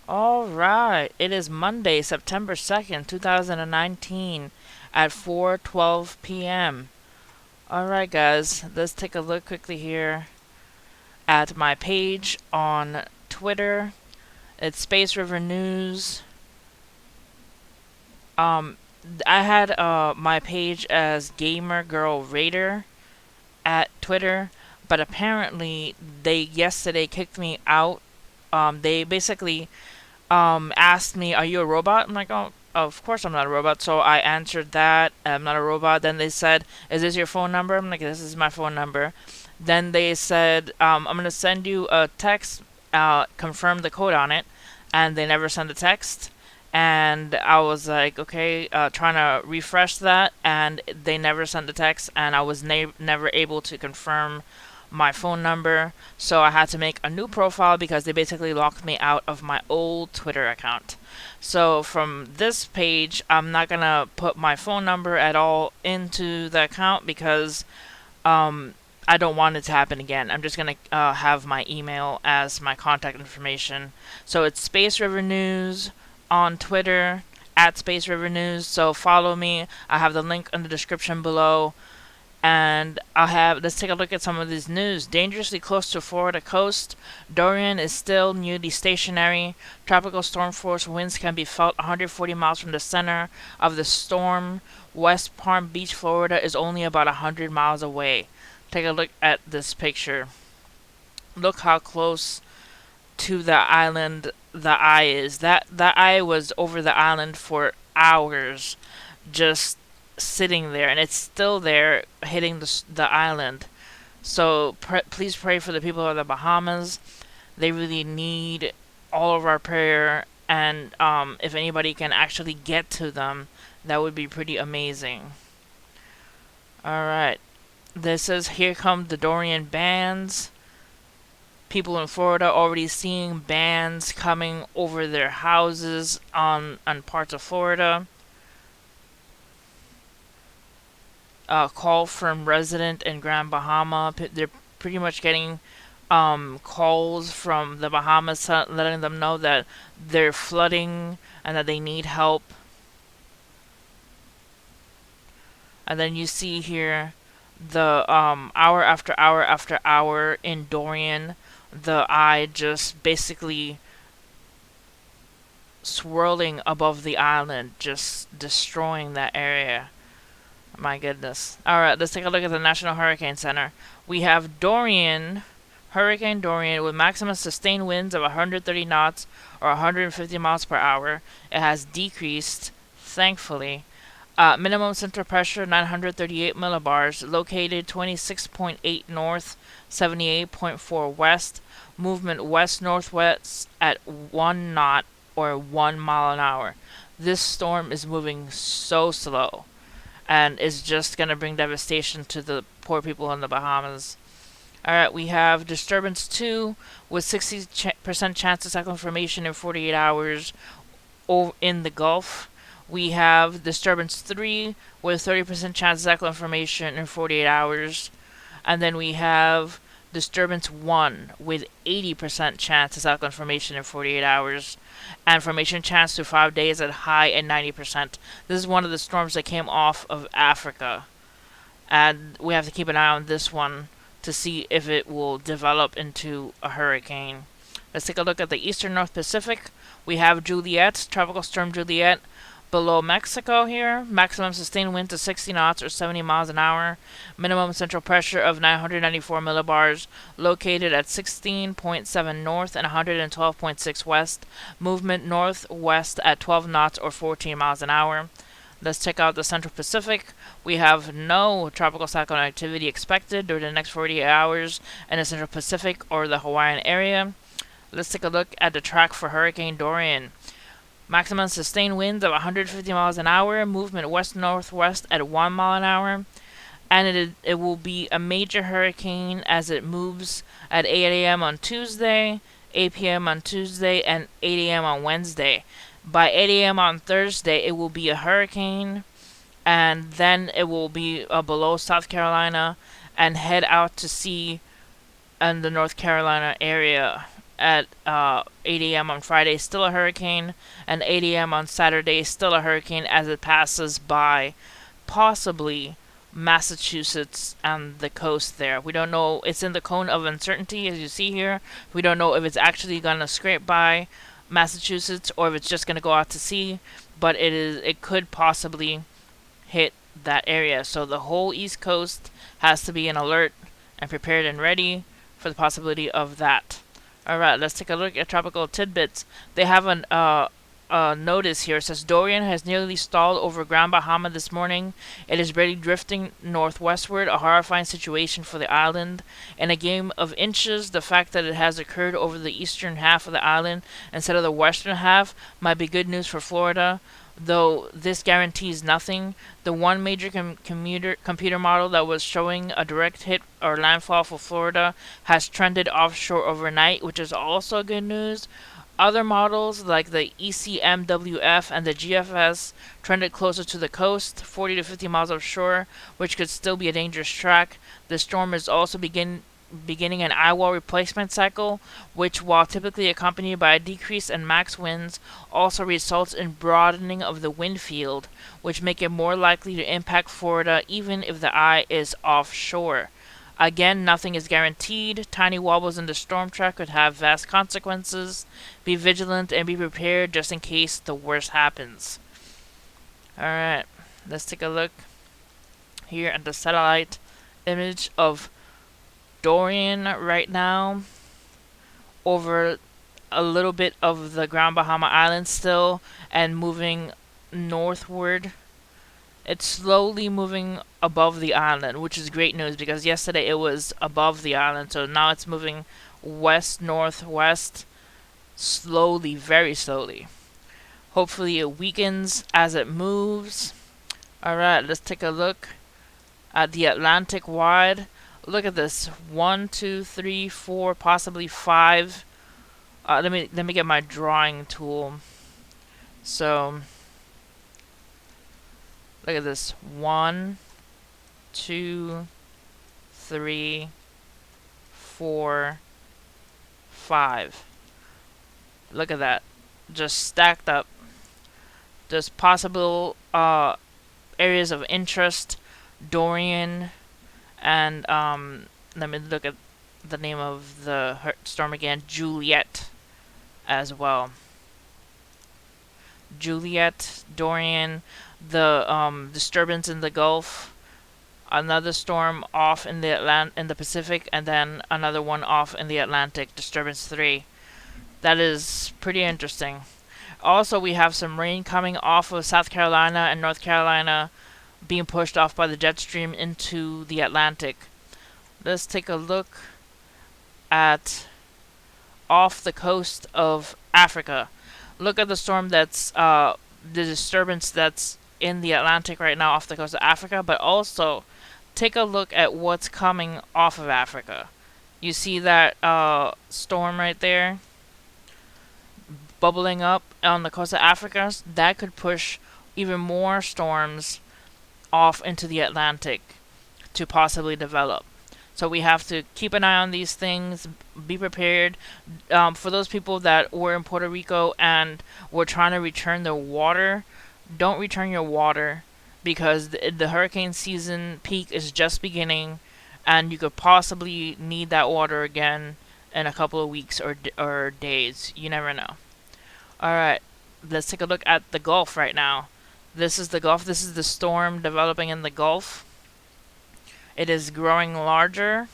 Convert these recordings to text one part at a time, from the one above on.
All right. It is Monday, September 2nd, 2019 at 4:12 p.m. All right, guys. Let's take a look quickly here at my page on Twitter. It's Space River News. Um I had my page as Gamer Girl Raider at Twitter, but apparently they yesterday kicked me out. They basically asked me, "Are you a robot?" I'm like, "Oh, of course I'm not a robot." So I answered that I'm not a robot. Then they said, "Is this your phone number?" I'm like, "This is my phone number." Then they said, "I'm gonna send you a text, confirm the code on it," and they never sent a text. And I was like, okay, trying to refresh that, and they never sent the text, and I was never able to confirm my phone number, so I had to make a new profile because they basically locked me out of my old Twitter account. So from this page, I'm not gonna put my phone number at all into the account because um, I don't want it to happen again. I'm just gonna have my email as my contact information. So it's Space River News on Twitter at Space River News. So follow me. I have the link in the description below. And let's take a look at some of this news. Dangerously close to Florida coast. Dorian is still nearly stationary. Tropical storm force winds can be felt 140 miles from the center of the storm. West Palm Beach, Florida is only about 100 miles away. Take a look at this picture. Look how close to the island the eye is. That eye was over the island for hours, just sitting there, and it's still there, hitting the island. So please pray for the people of the Bahamas. They really need all of our prayer, and if anybody can actually get to them, that would be pretty amazing. All right. This says here come the Dorian bands. People in Florida already seeing bands coming over their houses on parts of Florida. Call from resident in Grand Bahama. They're pretty much getting calls from the Bahamas letting them know that they're flooding and that they need help. And then you see here the hour after hour after hour in Dorian, the eye just basically swirling above the island, just destroying that area. My goodness. Alright, let's take a look at the National Hurricane Center. We have Dorian, Hurricane Dorian, with maximum sustained winds of 130 knots or 150 miles per hour. It has decreased, thankfully. Minimum central pressure 938 millibars, located 26.8 north, 78.4 west. Movement west northwest at 1 knot or 1 mile an hour. This storm is moving so slow and is just going to bring devastation to the poor people in the Bahamas. Alright, we have Disturbance 2 with 60% chance of cyclone formation in 48 hours in the Gulf. We have Disturbance 3 with 30% chance of cyclone formation in 48 hours. And then we have Disturbance 1 with 80% chance of cyclone formation in 48 hours. And formation chance to 5 days at high and 90%. This is one of the storms that came off of Africa. And we have to keep an eye on this one to see if it will develop into a hurricane. Let's take a look at the eastern North Pacific. We have Juliet, Tropical Storm Juliet, below Mexico here. Maximum sustained wind to 60 knots or 70 miles an hour. Minimum central pressure of 994 millibars. Located at 16.7 north and 112.6 west. Movement northwest at 12 knots or 14 miles an hour. Let's check out the Central Pacific. We have no tropical cyclone activity expected during the next 48 hours in the Central Pacific or the Hawaiian area. Let's take a look at the track for Hurricane Dorian. Maximum sustained winds of 150 miles an hour, movement west-northwest at 1 mile an hour, and it will be a major hurricane as it moves at 8 a.m. on Tuesday, 8 p.m. on Tuesday, and 8 a.m. on Wednesday. By 8 a.m. on Thursday, it will be a hurricane, and then it will be below South Carolina and head out to sea in the North Carolina area. at 8 a.m. on Friday, still a hurricane, and 8 a.m. on Saturday, still a hurricane as it passes by possibly Massachusetts and the coast there. We don't know. It's in the cone of uncertainty, as you see here. We don't know if it's actually going to scrape by Massachusetts or if it's just going to go out to sea, but it could possibly hit that area. So the whole East Coast has to be in alert and prepared and ready for the possibility of that. All right, let's take a look at tropical tidbits. They have a notice here. It says Dorian has nearly stalled over Grand Bahama this morning. It is barely drifting northwestward, a horrifying situation for the island. In a game of inches, the fact that it has occurred over the eastern half of the island instead of the western half might be good news for Florida. Though this guarantees nothing, the one major computer model that was showing a direct hit or landfall for Florida has trended offshore overnight, which is also good news. Other models like the ECMWF and the GFS trended closer to the coast, 40 to 50 miles offshore, which could still be a dangerous track. The storm is also beginning an eyewall replacement cycle, which, while typically accompanied by a decrease in max winds, also results in broadening of the wind field, which make it more likely to impact Florida even if the eye is offshore. Again, nothing is guaranteed. Tiny wobbles in the storm track could have vast consequences. Be vigilant and be prepared just in case the worst happens. Alright, let's take a look here at the satellite image of Dorian right now over a little bit of the Grand Bahama Islands still and moving northward. It's slowly moving above the island, which is great news because yesterday it was above the island, so now it's moving west northwest slowly, very slowly. Hopefully it weakens as it moves. Alright, let's take a look at the Atlantic wide. Look at this. 1, 2, 3, 4, possibly 5. Let me get my drawing tool. So look at this. 1, 2, 3, 4, 5. Look at that. Just stacked up. Just possible areas of interest. Dorian. And let me look at the name of the storm again. Juliet as well. Juliet, Dorian, the disturbance in the Gulf, another storm off in the Pacific, and then another one off in the Atlantic. Disturbance 3. That is pretty interesting. Also, we have some rain coming off of South Carolina and North Carolina, being pushed off by the jet stream into the Atlantic. Let's take a look at off the coast of Africa. Look at the storm that's the disturbance that's in the Atlantic right now off the coast of Africa, but also take a look at what's coming off of Africa. You see that storm right there bubbling up on the coast of Africa? That could push even more storms off into the Atlantic to possibly develop. So we have to keep an eye on these things, be prepared. For those people that were in Puerto Rico and were trying to return their water, don't return your water because the hurricane season peak is just beginning and you could possibly need that water again in a couple of weeks or days. You never know. Alright, let's take a look at the Gulf right now. This is the Gulf. This is the storm developing in the Gulf. It is growing larger.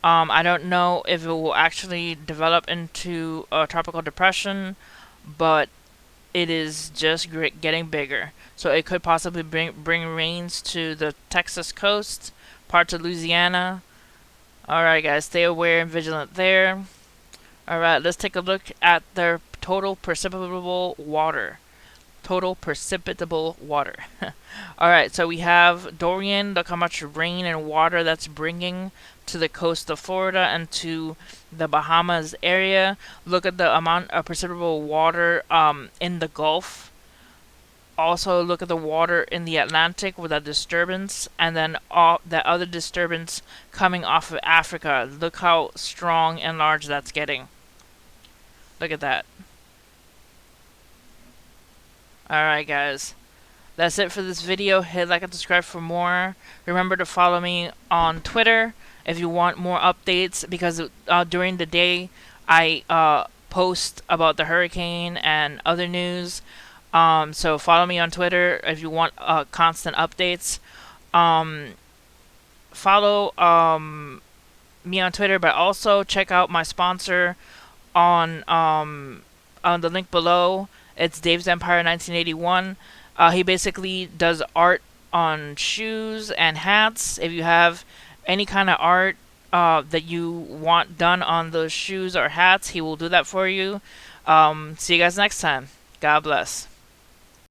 I don't know if it will actually develop into a tropical depression, but it is just getting bigger. So it could possibly bring rains to the Texas coast, parts of Louisiana. Alright guys, stay aware and vigilant there. Alright, let's take a look at their total precipitable water. Total precipitable water. Alright, so we have Dorian. Look how much rain and water that's bringing to the coast of Florida and to the Bahamas area. Look at the amount of precipitable water in the Gulf. Also, look at the water in the Atlantic with that disturbance, and then that other disturbance coming off of Africa. Look how strong and large that's getting. Look at that. Alright, guys. That's it for this video. Hit like and subscribe for more. Remember to follow me on Twitter if you want more updates, because during the day I post about the hurricane and other news. So follow me on Twitter if you want constant updates. Um, Follow me on Twitter, but also check out my sponsor on the link below. It's Dave's Empire 1981. He basically does art on shoes and hats. If you have any kind of art that you want done on those shoes or hats, he will do that for you. See you guys next time. God bless.